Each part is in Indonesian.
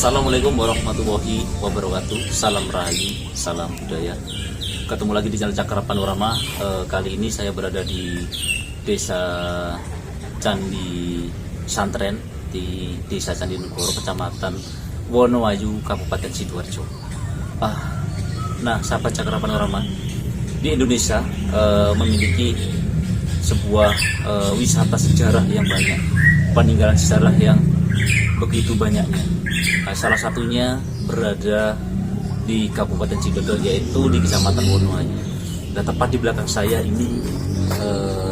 Assalamualaikum warahmatullahi wabarakatuh. Salam rahayu, salam budaya. Ketemu lagi di channel Cakra Panorama. Kali ini saya berada di Desa Candi Santren, di Desa Candi Negoro, Kecamatan Wonoayu, Kabupaten Sidoarjo. Nah, sahabat Cakra Panorama, di Indonesia memiliki sebuah wisata sejarah yang banyak, peninggalan sejarah yang begitu banyaknya. Salah satunya berada di Kabupaten Sidoarjo, yaitu di Kecamatan Wonoayu. Dan tepat di belakang saya ini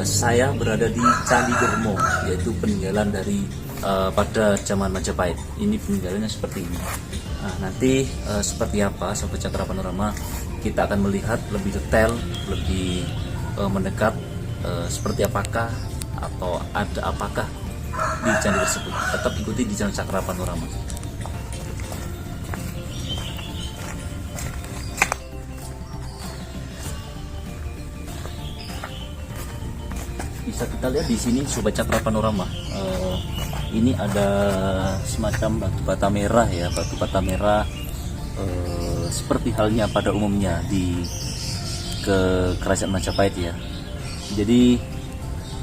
saya berada di Candi Dermo, yaitu peninggalan dari pada zaman Majapahit. Ini peninggalannya seperti ini. Nah, nanti seperti apa Sobat Cakra Panorama, kita akan melihat lebih detail, lebih mendekat, seperti apakah atau ada apakah di candi tersebut. Tetap ikuti di channel Cakra Panorama. Bisa kita lihat di sini Sobat Cakra Panorama, ini ada semacam batu bata merah ya, batu bata merah, seperti halnya pada umumnya di kerajaan Majapahit ya. Jadi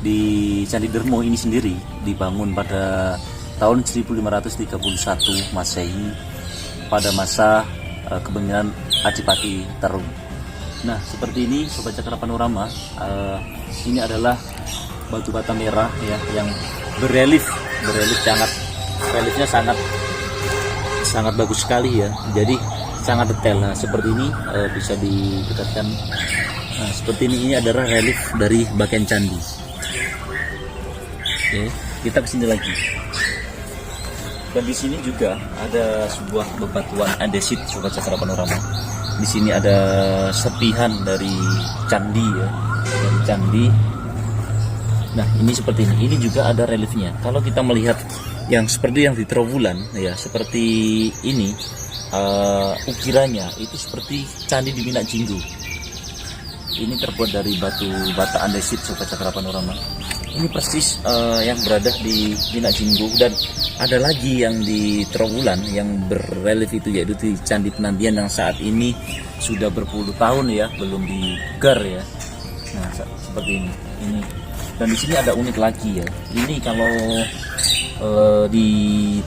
di Candi Dermo ini sendiri dibangun pada tahun 1531 Masehi pada masa kepemimpinan Adipati Terung. Nah, seperti ini Sobat Cakra Panorama, ini adalah batu bata merah ya yang berelief sangat, reliefnya sangat bagus sekali ya. Jadi sangat detail. Nah, seperti ini bisa didekatkan. Nah, seperti ini adalah relief dari bagian candi. Oke, kita kesini lagi. Dan di sini juga ada sebuah bebatuan andesit Sobat Cakra Panorama. Di sini ada serpihan dari candi ya, dari candi. Nah, ini seperti ini. Ini juga ada reliefnya. Kalau kita melihat yang seperti yang di Trowulan ya, seperti ini, ukirannya itu seperti candi di Minak Jinggo. Ini terbuat dari batu bata andesit Sobat Cakra Panorama. Ini persis yang berada di Minak Jinggo. Dan ada lagi yang di Trowulan yang berrelief itu, yaitu di Candi Penantian yang saat ini sudah berpuluh tahun ya, belum digar ya. Nah, seperti ini. Dan di sini ada unik lagi ya. Ini kalau di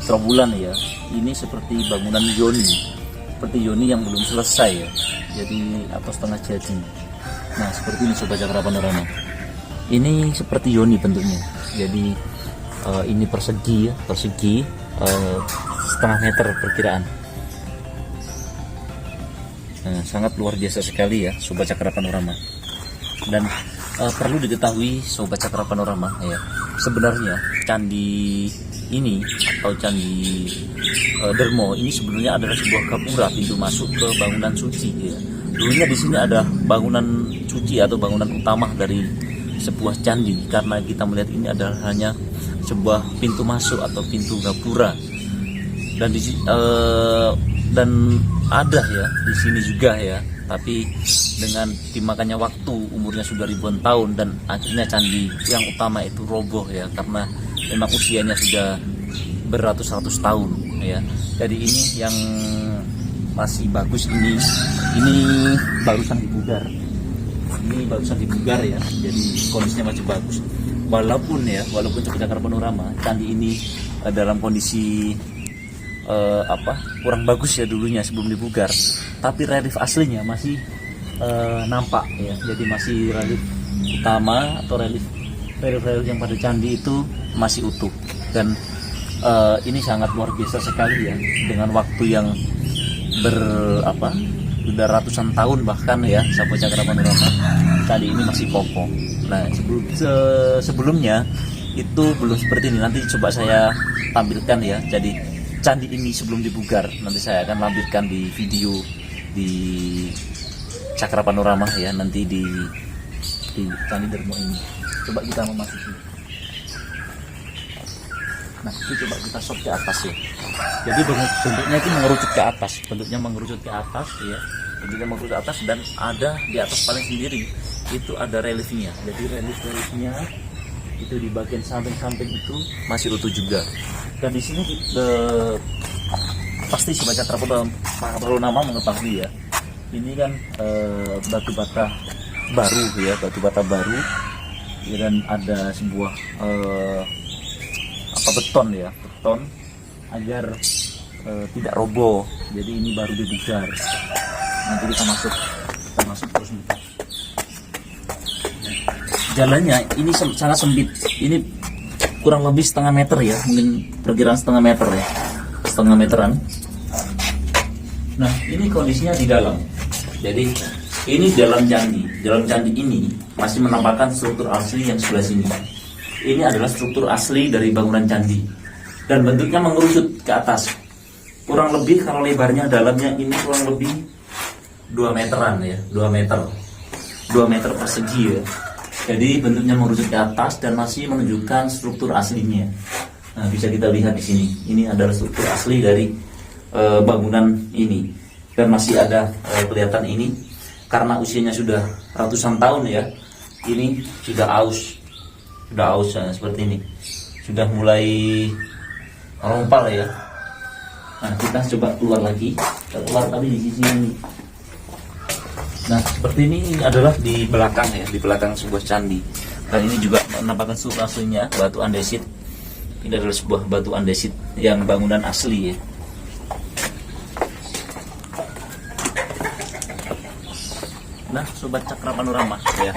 Trowulan ya, ini seperti bangunan yoni, seperti yoni yang belum selesai ya. Jadi atau setengah jadi. Nah, seperti ini Sobat Cakra Panorama. Ini seperti yoni bentuknya. Jadi ini persegi ya, setengah meter perkiraan. Nah, sangat luar biasa sekali ya Sobat Cakra Panorama. Dan perlu diketahui Sobat Cakra Panorama ya, sebenarnya candi ini atau Candi Dermo ini sebenarnya adalah sebuah gapura, pintu masuk ke bangunan suci ya. Dulunya di sini ada bangunan suci atau bangunan utama dari sebuah candi, karena kita melihat ini adalah hanya sebuah pintu masuk atau pintu gapura. Dan ada ya di sini juga ya, tapi dengan dimakannya waktu, umurnya sudah ribuan tahun, dan akhirnya candi yang utama itu roboh ya, karena memang usianya sudah beratus-ratus tahun ya. Jadi ini yang masih bagus, ini barusan dibugar. Ini barusan dibugar ya, jadi kondisinya masih bagus. Walaupun Sobat Cakra Panorama, candi ini dalam kondisi kurang bagus ya dulunya sebelum dibugar, tapi relief aslinya masih nampak ya. Jadi masih relief utama atau relief yang pada candi itu masih utuh. Dan ini sangat luar biasa sekali ya, dengan waktu yang sudah ratusan tahun bahkan ya Sobat Cakra Panorama, candi ini masih kokoh. Nah, sebelumnya itu belum seperti ini. Nanti coba saya tampilkan ya. Jadi candi ini sebelum dibugar, nanti saya akan lampirkan di video di Cakra Panorama ya, nanti di Candi Dermo ini. Coba kita memasuki. Nah, itu coba kita shot ke atas ya. Jadi bentuknya itu mengerucut ke atas, ya. Bentuknya mengerucut ke atas, dan ada di atas paling sendiri itu ada reliefnya. Jadi reliefnya itu di bagian samping-samping itu masih utuh juga. Dan di sini pasti Sobat Cakra Panorama mengetahui ya, ini kan batu bata baru ya, batu bata baru ya, dan ada sebuah beton ya, beton agar tidak roboh. Jadi ini baru dibugar. Nanti kita masuk terus nih. Jalannya ini sangat sempit. Ini kurang lebih setengah meter ya, mungkin perkiraan setengah meter ya, setengah meteran. Nah ini kondisinya di dalam. Jadi ini dalam candi. Dalam candi ini masih menampakkan struktur asli yang sebelah sini. Ini adalah struktur asli dari bangunan candi dan bentuknya mengerucut ke atas. Kurang lebih kalau lebarnya dalamnya ini kurang lebih 2 meteran ya, 2 meter persegi ya. Jadi bentuknya mengerucut ke atas dan masih menunjukkan struktur aslinya. Nah, bisa kita lihat di sini. Ini adalah struktur asli dari bangunan ini dan masih ada kelihatan ini karena usianya sudah ratusan tahun ya. Ini sudah aus ya, seperti ini. Sudah mulai rompal ya. Nah, kita coba keluar lagi. Kita keluar tadi di sisi ini. Nah, seperti ini adalah di belakang ya, di belakang sebuah candi. Dan ini juga menampakkan struktur aslinya, batu andesit. Ini adalah sebuah batu andesit yang bangunan asli ya. Nah, Sobat Cakra Panorama ya.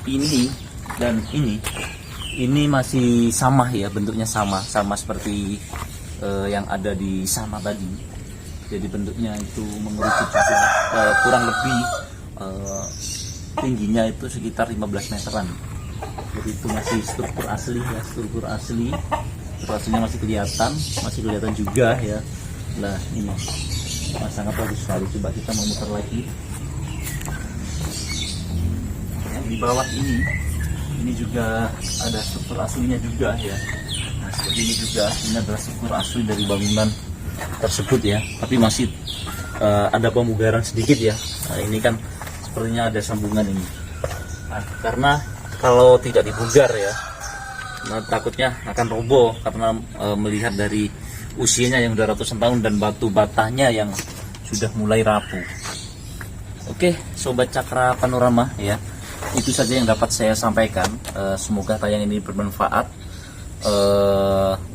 Ini dan ini masih sama ya, bentuknya sama seperti yang ada di sana tadi. Jadi bentuknya itu mengerucut juga, kurang lebih tingginya itu sekitar 15 meteran. Jadi itu masih struktur asli ya, struktur aslinya masih kelihatan juga ya. Nah ini sangat bagus sekali. Coba kita memutar lagi. Ya, di bawah ini juga ada struktur aslinya juga ya. Nah seperti ini juga, ini adalah struktur asli dari bangunan tersebut ya, tapi masih ada pemugaran sedikit ya. Nah, ini kan sepertinya ada sambungan ini. Nah, karena kalau tidak dibugar ya, nah, takutnya akan roboh karena melihat dari usianya yang udah ratusan tahun dan batu batanya yang sudah mulai rapuh. Oke, Sobat Cakra Panorama ya, itu saja yang dapat saya sampaikan. Semoga tayang ini bermanfaat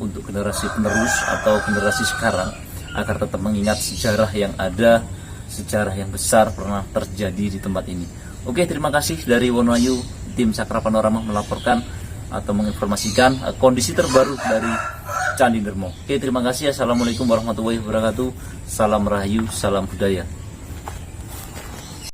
untuk generasi penerus atau generasi sekarang agar tetap mengingat sejarah yang ada, sejarah yang besar pernah terjadi di tempat ini. Oke, terima kasih dari Wonoayu, tim Cakra Panorama melaporkan atau menginformasikan kondisi terbaru dari Candi Ndermo. Oke, terima kasih. Assalamualaikum warahmatullahi wabarakatuh. Salam Rahayu, salam budaya.